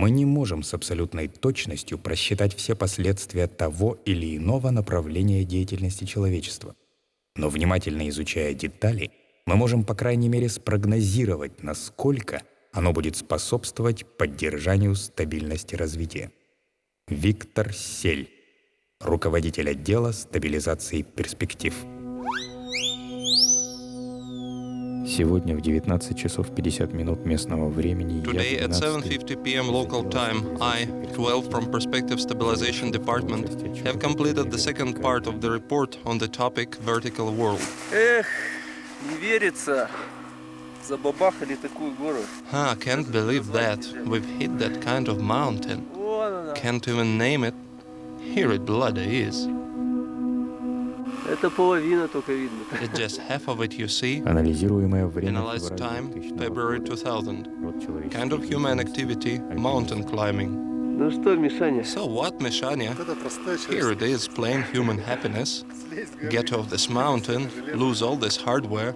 Мы не можем с абсолютной точностью просчитать все последствия того или иного направления деятельности человечества. Но внимательно изучая детали, мы можем, по крайней мере, спрогнозировать, насколько оно будет способствовать поддержанию стабильности развития. Виктор Сель, руководитель отдела стабилизации перспектив. Сегодня в 19 часов 50 минут местного времени Today at 7:50 p.m. local time, I, 12 from Perspective Stabilization Department, have completed the second part of the report on the topic Vertical World. Эх, не верится. Забабахали такую гору. Can't believe that. We've hit that kind of mountain. Вон она. Can't even name it. Here it bloody is. Это половина только видно. It's just half of it you see. Анализируемое время Analyzed time, февраля February 2000. 2000. Kind of human activity, mountain climbing. Ну что, Мишаня? So what, Mishanya? Here it is, plain human happiness. Get off this mountain, lose all this hardware.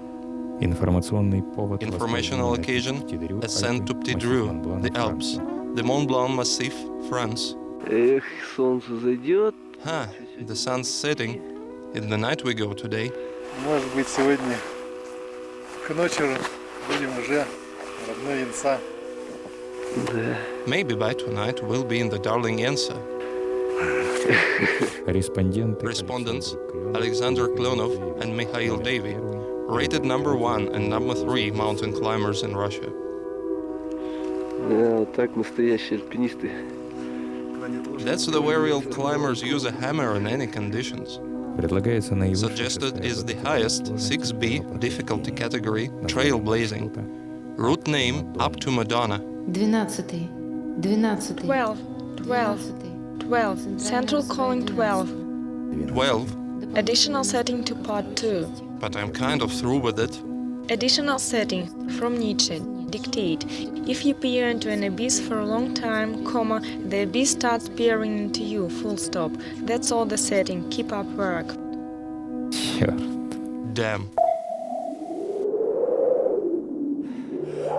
Информационный повод. Informational occasion, ascent to Petit Dreux, the Alps, the Mont Blanc Massif, France. Эх, солнце зайдет. The sun's setting. In the night we go today. Может быть, сегодня к ночи будем уже родной Янса. Да. Maybe by tonight we'll be in the darling Yensa. Respondents Alexander Klonov and Mikhail Davy, rated number 1 and number 3 mountain climbers in Russia. Да, вот так настоящие альпинисты. That's the way real climbers use a hammer in any conditions. Suggested is the highest 6B difficulty category, trailblazing. Route name up to Madonna. 12. Central calling 12. 12, Additional setting to part 2. but I'm kind of through with it. Additional setting from Nietzsche. Dictate. If you peer into an abyss for a long time, the abyss starts peering into you, full stop. That's all the setting. Keep up work. Damn.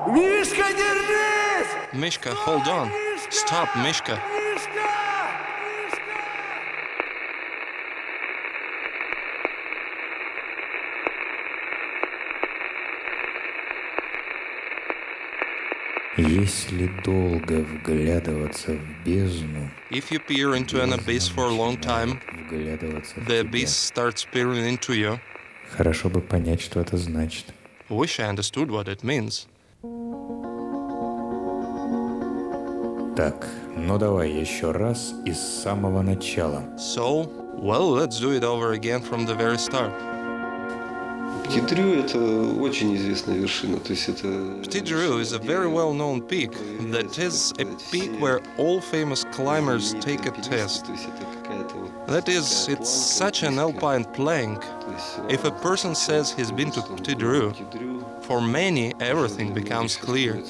Мишка, держись! Mishka, hold on. Stop, Mishka. Если долго вглядываться в бездну, If you peer into an abyss for a long time, the abyss starts peering into you. хорошо бы понять, что это значит. Wish I understood what it means. Так, ну давай еще раз из самого начала. So, well, let's do it over again from the very start. Petit Dreux — это очень известная вершина, то есть это... Petit Dreux is a very well-known peak. That is a peak where all famous climbers take a test. That is, it's such an alpine plank. If a person says he's been to Petit Dreux, for many everything becomes clear.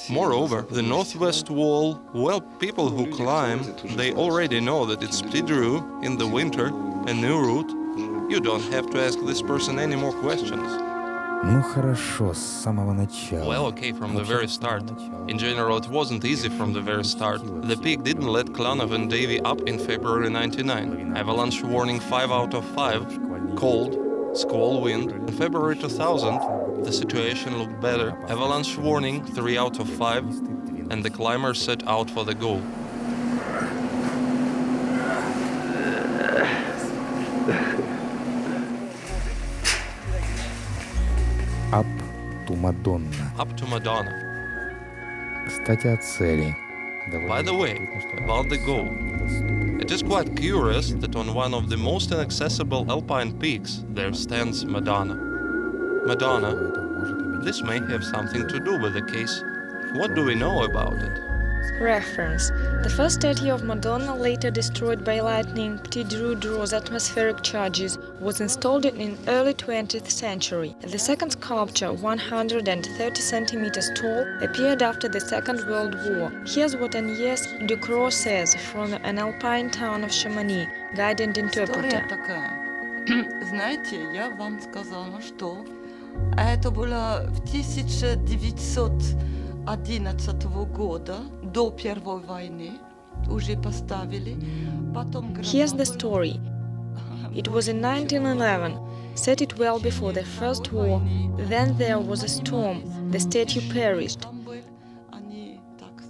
Moreover, the northwest wall, well, people who climb, they already know that it's Petit Dreux in the winter, a new route. You don't have to ask this person any more questions. Ну хорошо, с самого начала. Well, okay, from the very start. In general, it wasn't easy from the very start. The peak didn't let Klonov and Davy up in February 99. Avalanche warning 5 out of 5. Cold, squall wind. In February 2000, the situation looked better. Avalanche warning 3 out of 5. And the climbers set out for the goal. Up to Madonna. Up to Madonna. Кстати, о цели. By the way, about the goal. It is quite curious that on one of the most inaccessible alpine peaks there stands Madonna. Madonna. This may have something to do with the case. What do we know about it? Reference. The first statue of Madonna, later destroyed by lightning, Petit Dreux draws atmospheric charges, was installed in early 20th century. The second sculpture, 130 centimeters tall, appeared after the Second World War. Here's what Agnès Ducrot says from an alpine town of Chamonix, guided interpreter. История такая. Знаете, я вам сказала, что это было в 1900 2011 года, до Первой войны, уже поставили. Потом Here's the story. It was in 1911, set it well before the First War. Then there was a storm, the statue perished.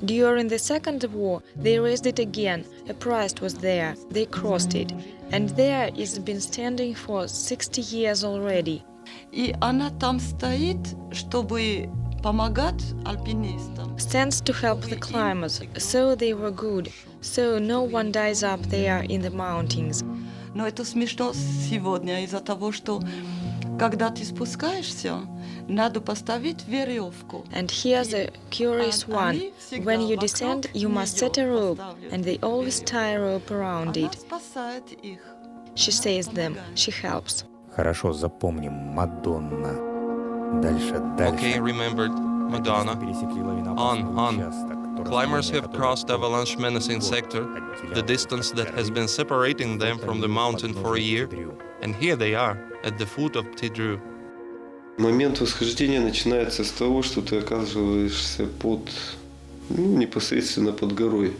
During the Second War, they raised it again, a priest was there, they crossed it. And there it's been standing for 60 years already. И она там стоит, чтобы помогать альпинистам. Stands to help the climbers, so they were good, so no one dies up there in the mountains. Но это смешно сегодня из-за того, что когда ты спускаешься, надо поставить веревку. And here's a curious one. When you descend, you must set a rope, and they always tie a rope around Она it. спасает их. She saves them, she helps. Хорошо, запомним. Мадонна. Дальше. Okay, remembered. Madonna. On. Climbers have crossed avalanche menacing sector, the distance that has been separating them from the mountain for a year, and here they are, at the foot of Tidru. Момент восхождения начинается с того, что ты оказываешься непосредственно под горой.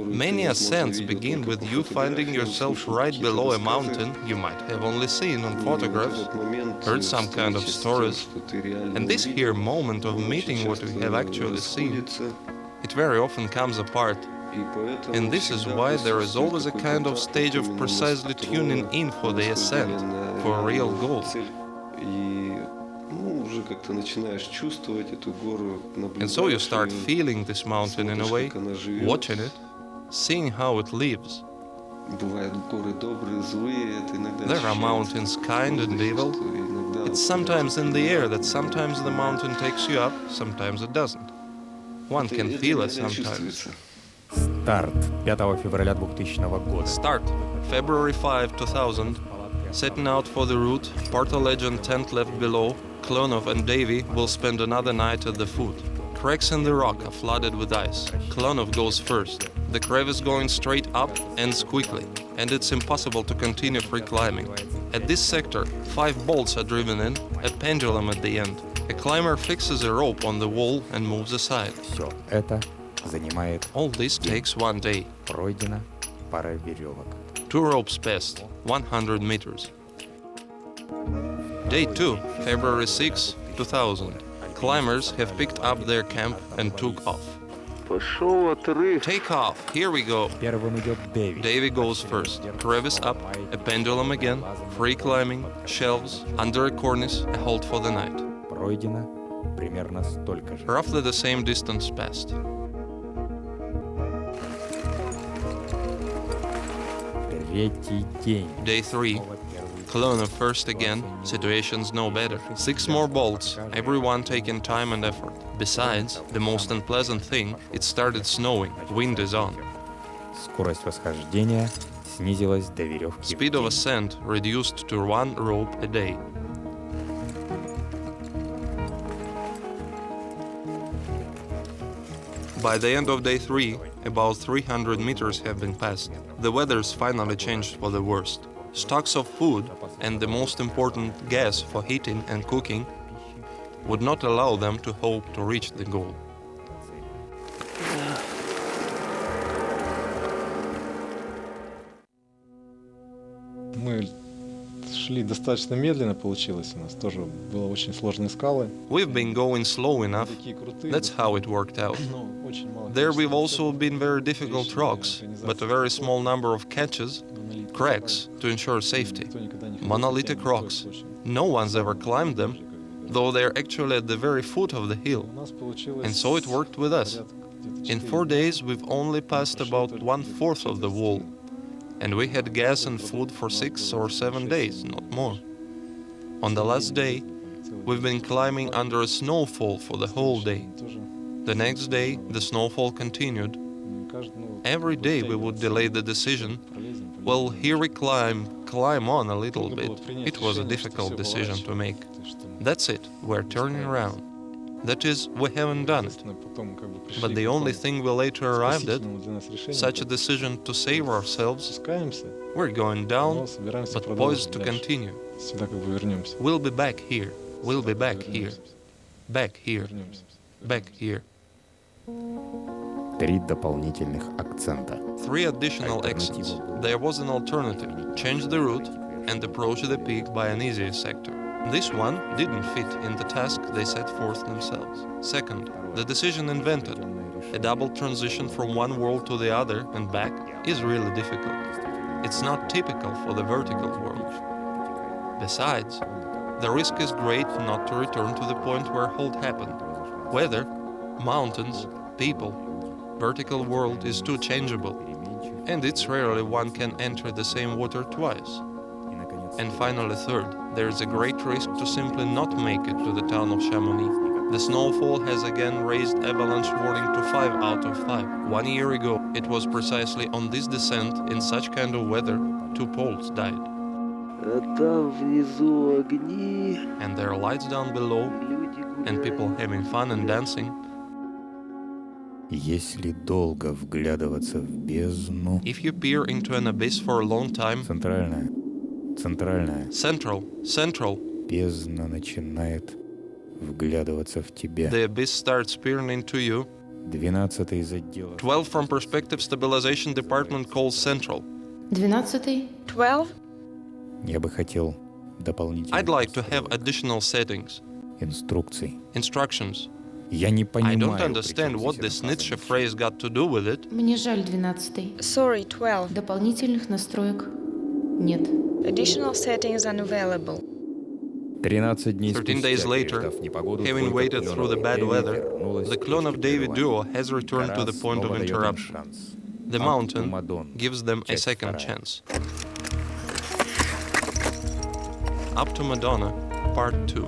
Many ascents begin with you finding yourself right below a mountain you might have only seen on photographs, heard some kind of stories, and this here moment of meeting what we have actually seen, it very often comes apart. And this is why there is always a kind of stage of precisely tuning in for the ascent, for a real goal. And so you start feeling this mountain in a way, watching it, seeing how it lives. There are mountains kind and evil. It's sometimes in the air that sometimes the mountain takes you up, sometimes it doesn't. One can feel it sometimes. Старт 5 февраля 2000 года. Start February 5, 2000. Setting out for the route, Porta Legend tent left below, Klonov and Davy will spend another night at the foot. Cracks in the rock are flooded with ice. Klonov goes first. The crevice going straight up ends quickly, and it's impossible to continue free climbing. At this sector, 5 bolts are driven in, a pendulum at the end. A climber fixes a rope on the wall and moves aside. Все это занимает All this takes 1 day. пройдена пара веревок. 2 ropes passed, 100 meters. Day 2, February 6, 2000. Climbers have picked up their camp and took off. Пошел отрыв. Take off, here we go. Первым идет Дэви. Davy goes first. Crevice up, a pendulum again, free climbing, shelves, under a cornice, a halt for the night. Пройдено примерно столько же. Roughly the same distance passed. Третий день. Day 3, Klonov first again, situation's no better. 6 more bolts, everyone taking time and effort. Besides, the most unpleasant thing, it started snowing, wind is on. Скорость восхождения снизилась до веревки. Speed of ascent reduced to 1 rope a day. By the end of day 3, about 300 meters have been passed. The weather's finally changed for the worst. Stocks of food, and the most important, gas for heating and cooking, would not allow them to hope to reach the goal. Мы шли достаточно медленно, получилось у нас. Тоже было очень сложные скалы. We've been going slow enough. Такие крутые. That's how it worked out. Но очень мало There we've количества also been very difficult rocks, but a very small number of catches, монолитов. cracks, to ensure safety. Никто никогда не ходил Monolithic по rocks. очень. No one's ever climbed them, though they're actually at the very foot of the hill. У нас получилось And so it worked with us. порядка где-то In 4 4 days, we've only passed about 1/4 of the wall, and we had gas and food for 6 or 7 days, not more. On the last day, we've been climbing under a snowfall for the whole day. тоже, The next day, the snowfall continued. каждый, Every day we would delay the decision. Well, here we climb on a little bit. It was a difficult decision to make. That's it, we're turning around. That is, we haven't done it. But the only thing we later arrived at, such a decision to save ourselves, we're going down, but poised to continue. Всегда как бы вернемся. We'll be back here. We'll be back here. Back here. Вернемся. back here. 3 дополнительных акцента. 3 additional accents. There was an alternative. Change the route and approach the peak by an easier sector. This one didn't fit in the task they set forth themselves. Second, the decision invented. A double transition from one world to the other and back is really difficult. It's not typical for the vertical world. Besides, the risk is great not to return to the point where halt happened. Weather, mountains, people, vertical world is too changeable, and it's rarely one can enter the same water twice. And finally, third, there is a great risk to simply not make it to the town of Chamonix. The snowfall has again raised avalanche warning to 5 out of 5. 1 year ago, it was precisely on this descent in such kind of weather 2 Poles died. А там внизу огни. And there are lights down below, and people having fun and dancing. Если долго вглядываться в бездну... If you peer into an abyss for a long time, Центральная central, бездна начинает вглядываться в тебя. the abyss starts peering into you. 12-й из отдела. 12 from Perspective Stabilization Department calls central. 12. 12. Я бы хотел дополнительных I'd like to have additional settings, инструкций. instructions. Я не I понимаю, don't understand what this Nietzsche phrase got to do with it. Мне жаль, 12. Sorry, 12. Дополнительных настроек нет. Additional settings unavailable. 13 дней 13 days later, having waited through the bad weather, the clone of David duo has returned to the point of interruption. The mountain gives them a second chance. Up to Madonna, Part 2.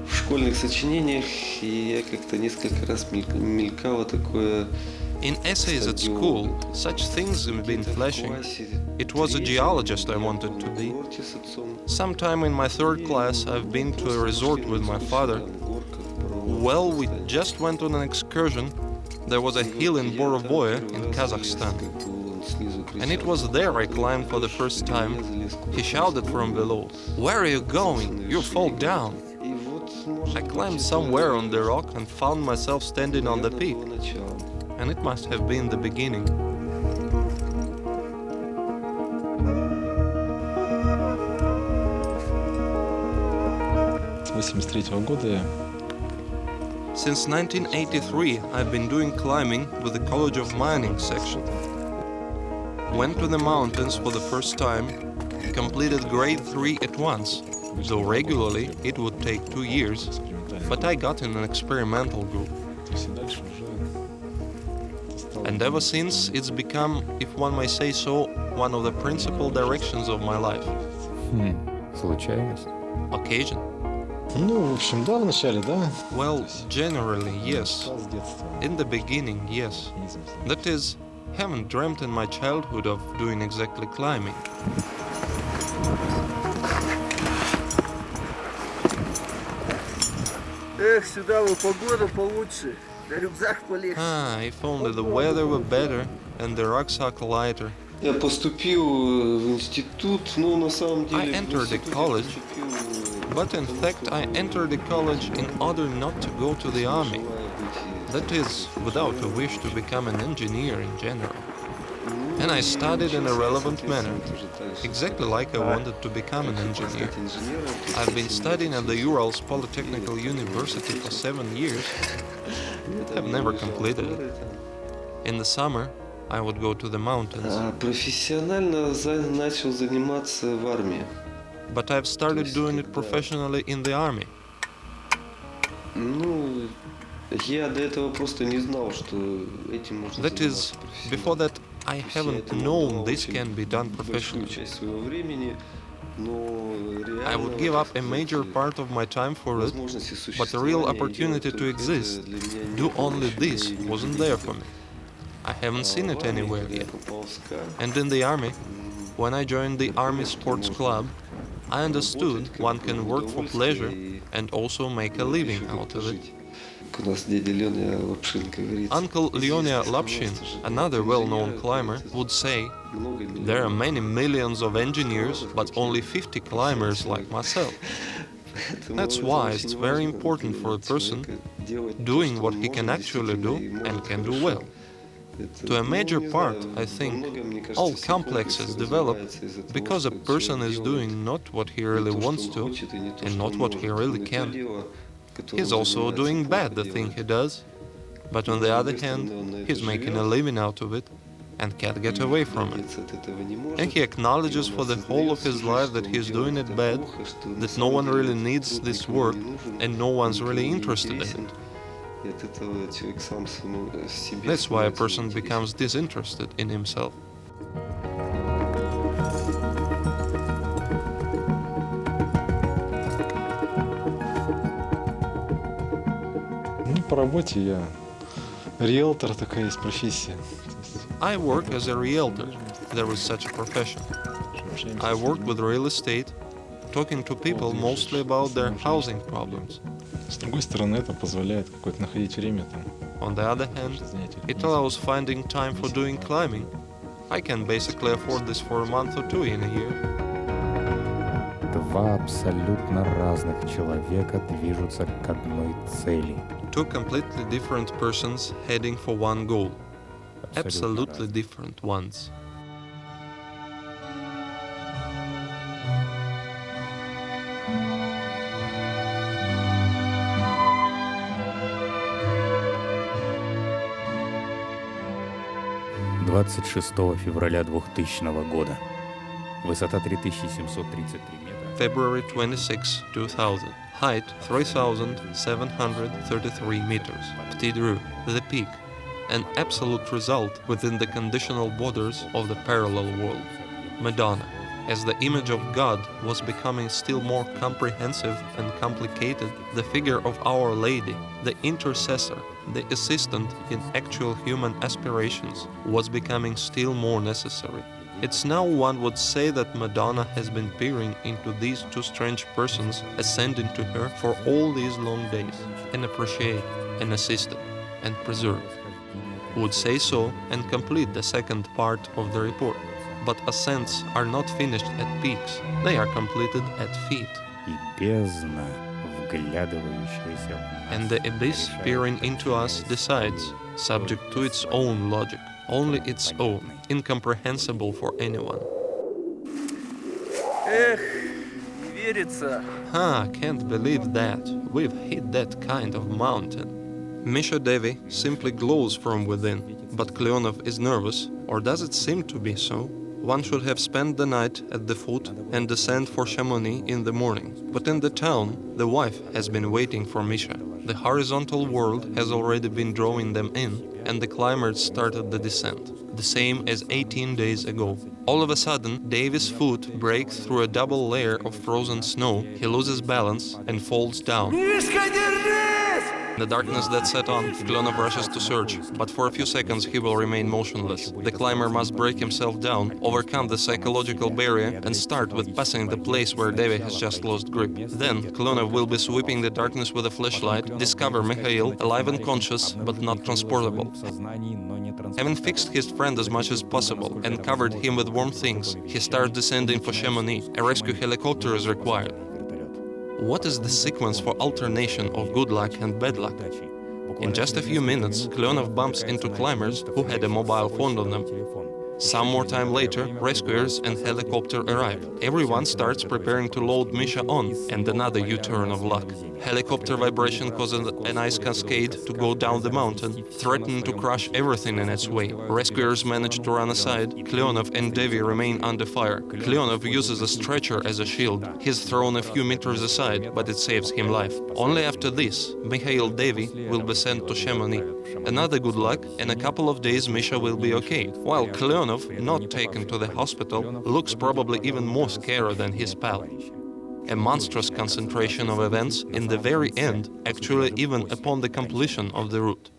В школьных сочинениях я как-то несколько раз мелькало такое. In essays at school, such things have been flashing. It was a geologist I wanted to be. Sometime in my 3rd class, I've been to a resort with my father. Well, we just went on an excursion. There was a hill in Borovoye in Kazakhstan. And it was there I climbed for the first time. He shouted from below, "Where are you going? You'll fall down." I climbed somewhere on the rock and found myself standing on the peak. And it must have been the beginning. С 1983 года я Since 1983, I've been doing climbing with the College of Mining section. Went to the mountains for the first time, completed grade 3 at once, though regularly it would take 2 years, but I got in an experimental group. And ever since, it's become, if one may say so, one of the principal directions of my life. Случайность? Occasion? Ну, в общем, да, в начале, да. Well, generally, yes. С детства. In the beginning, yes. That is, haven't dreamt in my childhood of doing exactly climbing. Эх, сюда бы погода получше, да рюкзак полегче. If only the weather were better and the rucksack lighter. Я поступил в институт, но на самом деле... I entered the college, but in fact I entered the college in order not to go to the army. That is, without a wish to become an engineer in general. And I studied in a relevant manner, exactly like I wanted to become an engineer. I've been studying at the Urals Polytechnical University for 7 years. I've never completed it. In the summer, I would go to the mountains. Профессионально начал заниматься в армии. But I've started doing it professionally in the army. Ну, я до этого просто не знал, что этим можно That is, before that, I haven't known this can be done professionally. часть своего времени, но I would give up a major part of my time for it, but the real opportunity to exist, do only this, wasn't there for me. I haven't seen it anywhere yet. And in the army, when I joined the Army Sports Club, I understood one can work for pleasure and also make a living out of it. У нас дядя Леня Лапшин говорит. Uncle Leonia Lapshin, another well-known climber, would say, there are many millions of engineers, but only 50 climbers like myself. That's why it's very important for a person doing what he can actually do and can do well. To a major part, I think, all complexes develop because a person is doing not what he really wants to and not what he really can. He's also doing bad the thing he does, but on the other hand, he's making a living out of it and can't get away from it. And he acknowledges for the whole of his life that he's doing it bad, that no one really needs this work and no one's really interested in it. That's why a person becomes disinterested in himself. Ну, по работе я риэлтор, такая есть профессия. I work as a realtor. There is such a profession. I work with real estate, talking to people mostly about their housing problems. С другой стороны, это позволяет какое-то находить время там. On the other hand, it allows finding time for doing climbing. I can basically afford this for a month or two in a year. Два абсолютно разных человека движутся к одной цели. Two completely different persons heading for one goal. Absolutely different ones. «26 февраля 2000 года. Высота 3733 метра. February 26, 2000. Height 3,733 meters. Ptidru, the peak. An absolute result within the conditional borders of the parallel world. Madonna, as the image of God was becoming still more comprehensive and complicated, the figure of Our Lady, the intercessor, the assistant in actual human aspirations, was becoming still more necessary. It's now one would say that Madonna has been peering into these two strange persons ascending to her for all these long days, and appreciate, and assisted, and preserve. Would say so and complete the second part of the report. But ascents are not finished at peaks, they are completed at feet. И бездна, вглядывающаяся в нас. And the abyss peering into us decides, subject to its own logic, only its own, incomprehensible for anyone. Эх, не верится. Can't believe that. We've hit that kind of mountain. Misha Devi simply glows from within, but Kleonov is nervous, or does it seem to be so? One should have spent the night at the foot and descend for Chamonix in the morning. But in the town, the wife has been waiting for Misha. The horizontal world has already been drawing them in, and the climbers started the descent, the same as 18 days ago. All of a sudden, Davy's foot breaks through a double layer of frozen snow, he loses balance and falls down. The darkness that set on, Kleonov rushes to search, but for a few seconds he will remain motionless. The climber must break himself down, overcome the psychological barrier, and start with passing the place where Davy has just lost grip. Then, Kleonov will be sweeping the darkness with a flashlight, discover Mikhail, alive and conscious, but not transportable. Having fixed his friend as much as possible and covered him with warm things, he starts descending for Chamonix. A rescue helicopter is required. What is the sequence for alternation of good luck and bad luck? In just a few minutes, Kleonov bumps into climbers who had a mobile phone on them. Some more time later, rescuers and helicopter arrive. Everyone starts preparing to load Misha on, and another U-turn of luck. Helicopter vibration causes an ice cascade to go down the mountain, threatening to crush everything in its way. Rescuers manage to run aside. Kleonov and Davy remain under fire. Kleonov uses a stretcher as a shield. He's thrown a few meters aside, but it saves him life. Only after this, Mikhail Davy will be sent to Chamonix. Another good luck, in a couple of days Misha will be okay, while Kleonov, not taken to the hospital, looks probably even more scary than his pal. A monstrous concentration of events in the very end, actually even upon the completion of the route.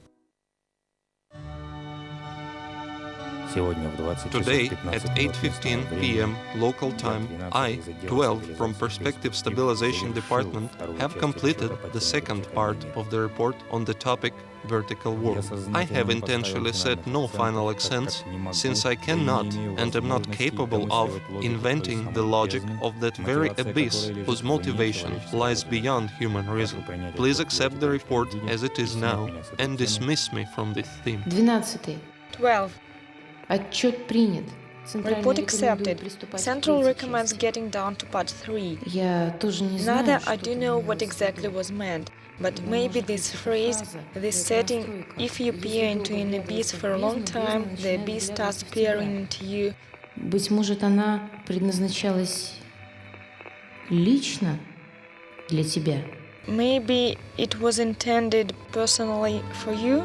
Today at 8:15 p.m. local time, I, 12, from Perspective Stabilization Department, have completed the second part of the report on the topic vertical warp. I have intentionally set no final accents, since I cannot and am not capable of inventing the logic of that very abyss whose motivation lies beyond human reason. Please accept the report as it is now and dismiss me from this theme. 12. 12. Отчет принят. Report accepted. Central recommends getting down to part 3. Я тоже не знаю, Neither что I do там know имелось what в виду. exactly was meant, but maybe this phrase, this setting, if you peer into an abyss for a long time, the abyss starts peering into you. Быть может, она предназначалась лично для тебя. Maybe it was intended personally for you?